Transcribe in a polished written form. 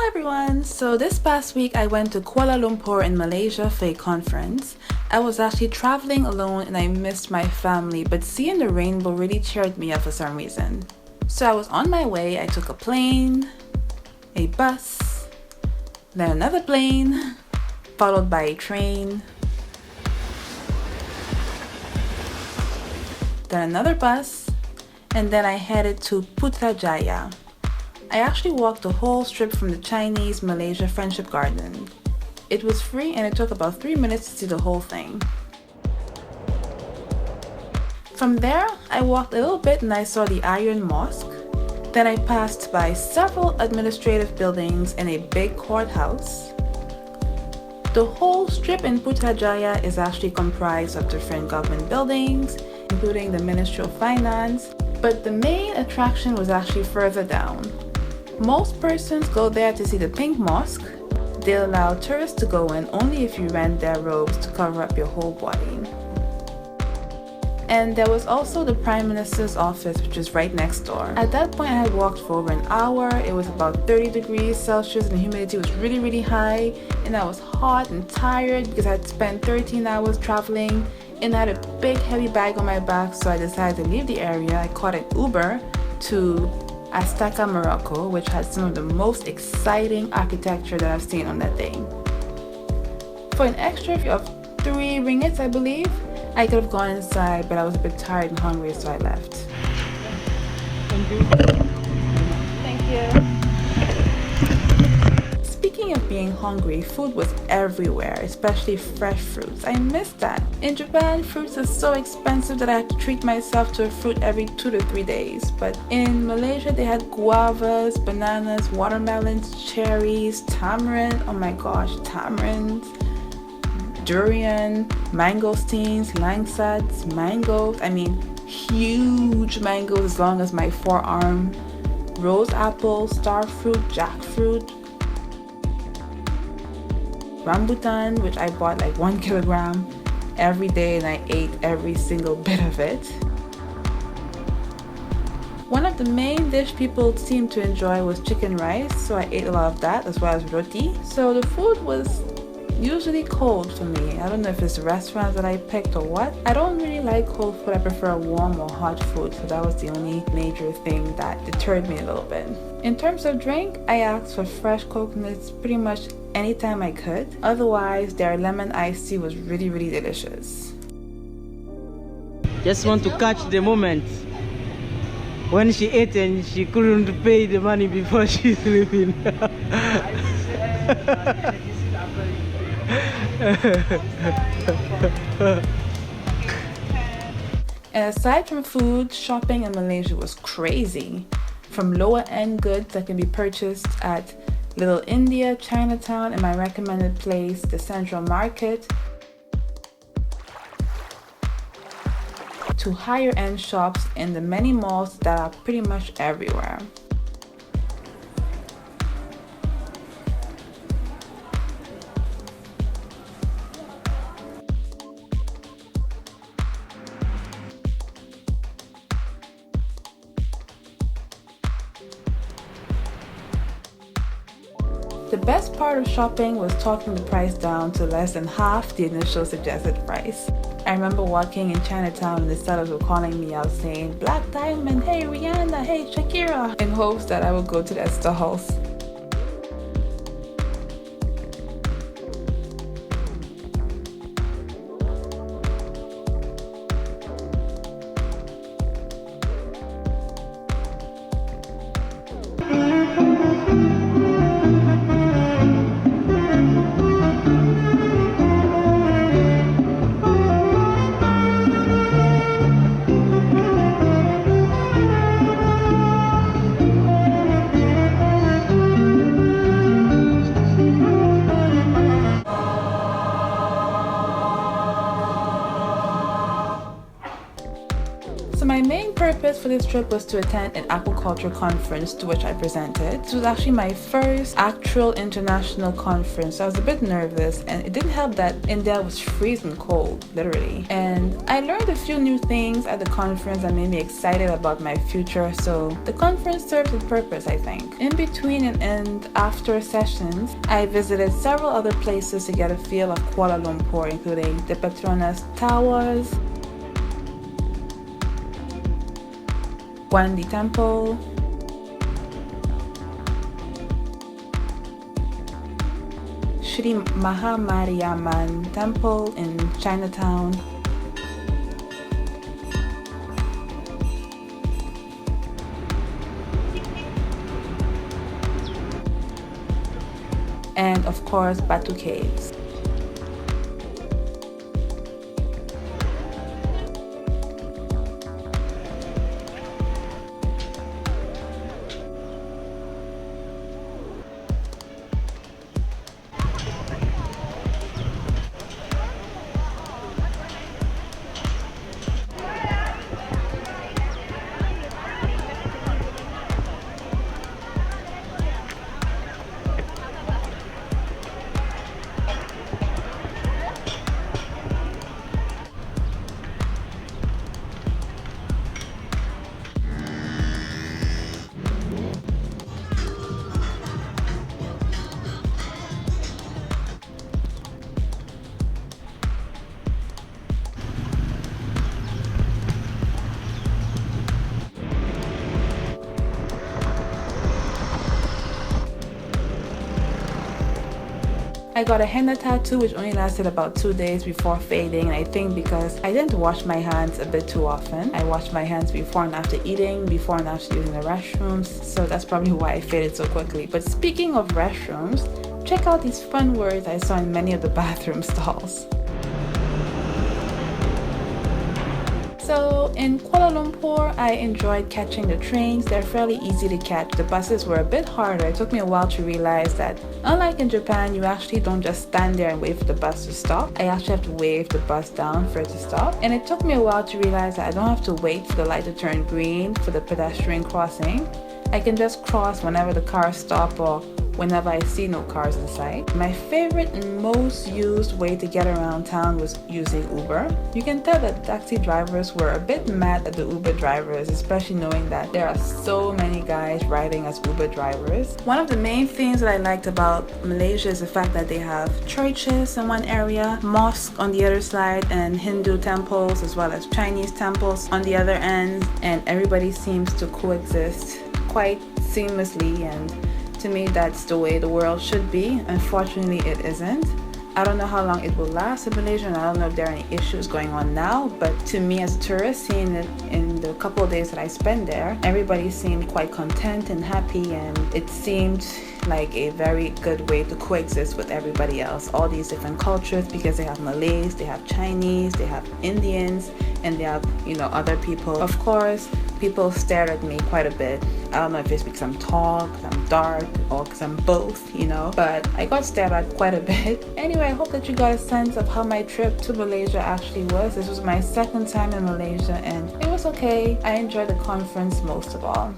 Hello everyone! So this past week I went to Kuala Lumpur in Malaysia for a conference. I was actually traveling alone and I missed my family, but seeing the rainbow really cheered me up for some reason. So I was on my way. I took a plane, a bus, then another plane, followed by a train, then another bus, and then I headed to Putrajaya. I actually walked the whole strip from the Chinese-Malaysia Friendship Garden. It was free and it took about 3 minutes to see the whole thing. From there, I walked a little bit and I saw the Iron Mosque. Then I passed by several administrative buildings and a big courthouse. The whole strip in Putrajaya is actually comprised of different government buildings, including the Ministry of Finance, but the main attraction was actually further down. Most persons go there to see the Pink Mosque. They allow tourists to go in only if you rent their robes to cover up your whole body. And there was also the Prime Minister's office, which is right next door. At that point I had walked for over an hour. It was about 30 degrees Celsius and the humidity was really high, and I was hot and tired because I had spent 13 hours traveling and I had a big heavy bag on my back, so I decided to leave the area. I caught an Uber to Azteca, Morocco, which had some of the most exciting architecture that I've seen on that day. For an extra of 3 ringgits, I believe, I could have gone inside, but I was a bit tired and hungry, so I left. Thank you. Thank you. Speaking of being hungry, food was everywhere, especially fresh fruits. I missed that. In Japan, fruits are so expensive that I had to treat myself to a fruit every 2 to 3 days. But in Malaysia, they had guavas, bananas, watermelons, cherries, tamarind, oh my gosh, tamarind, durian, mangosteens, langsats, mangoes, huge mangoes as long as my forearm, rose apple, star fruit, jackfruit, rambutan, which I bought like 1 kilogram every day and I ate every single bit of it. One of the main dish people seemed to enjoy was chicken rice, so I ate a lot of that as well as roti. So the food was usually cold for me. I don't know if it's the restaurants that I picked or what. I don't really like cold food. I prefer warm or hot food, so that was the only major thing that deterred me a little bit. In terms of drink, I asked for fresh coconuts pretty much anytime I could. Otherwise, their lemon iced tea was really delicious. Just want to catch the moment when she ate and she couldn't pay the money before she's leaving. And aside from food, shopping in Malaysia was crazy. From lower end goods that can be purchased at Little India, Chinatown, and my recommended place, the Central Market, to higher end shops in the many malls that are pretty much everywhere. The best part of shopping was talking the price down to less than half the initial suggested price. I remember walking in Chinatown and the sellers were calling me out saying, "Black Diamond, hey Rihanna, hey Shakira," in hopes that I would go to their stalls. for this trip was to attend an aquaculture conference to which I presented. This was actually my first actual international conference. I was a bit nervous, and it didn't help that India was freezing cold, literally. And I learned a few new things at the conference that made me excited about my future, so the conference served its purpose, I think. In between and after sessions, I visited several other places to get a feel of Kuala Lumpur, including the Petronas Towers, Wandi Temple, Shri Mahamariamman Temple in Chinatown, and of course Batu Caves. I got a henna tattoo which only lasted about 2 days before fading, and I think because I didn't wash my hands a bit too often. I washed my hands before and after eating, before and after using the restrooms, so that's probably why I faded so quickly. But speaking of restrooms, check out these fun words I saw in many of the bathroom stalls. So in Kuala Lumpur, I enjoyed catching the trains. They're fairly easy to catch. The buses were a bit harder. It took me a while to realize that unlike in Japan, you actually don't just stand there and wait for the bus to stop. I actually have to wave the bus down for it to stop. And it took me a while to realize that I don't have to wait for the light to turn green for the pedestrian crossing. I can just cross whenever the cars stop or whenever I see no cars in sight. My favorite and most used way to get around town was using Uber. You can tell that taxi drivers were a bit mad at the Uber drivers, especially knowing that there are so many guys riding as Uber drivers. One of the main things that I liked about Malaysia is the fact that they have churches in one area, mosques on the other side, and Hindu temples as well as Chinese temples on the other end, and everybody seems to coexist quite seamlessly, and to me that's the way the world should be. Unfortunately it isn't. I don't know how long it will last in Malaysia, and I don't know if there are any issues going on now, but to me as a tourist, seeing it in the couple of days that I spent there, everybody seemed quite content and happy, and it seemed like a very good way to coexist with everybody else. All these different cultures, because they have Malays, they have Chinese, they have Indians, and they have, other people. Of course, people stared at me quite a bit. I don't know if it's because I'm tall, because I'm dark, or because I'm both, but I got stared at quite a bit. Anyway, I hope that you got a sense of how my trip to Malaysia actually was. This was my second time in Malaysia, and it was okay. I enjoyed the conference most of all.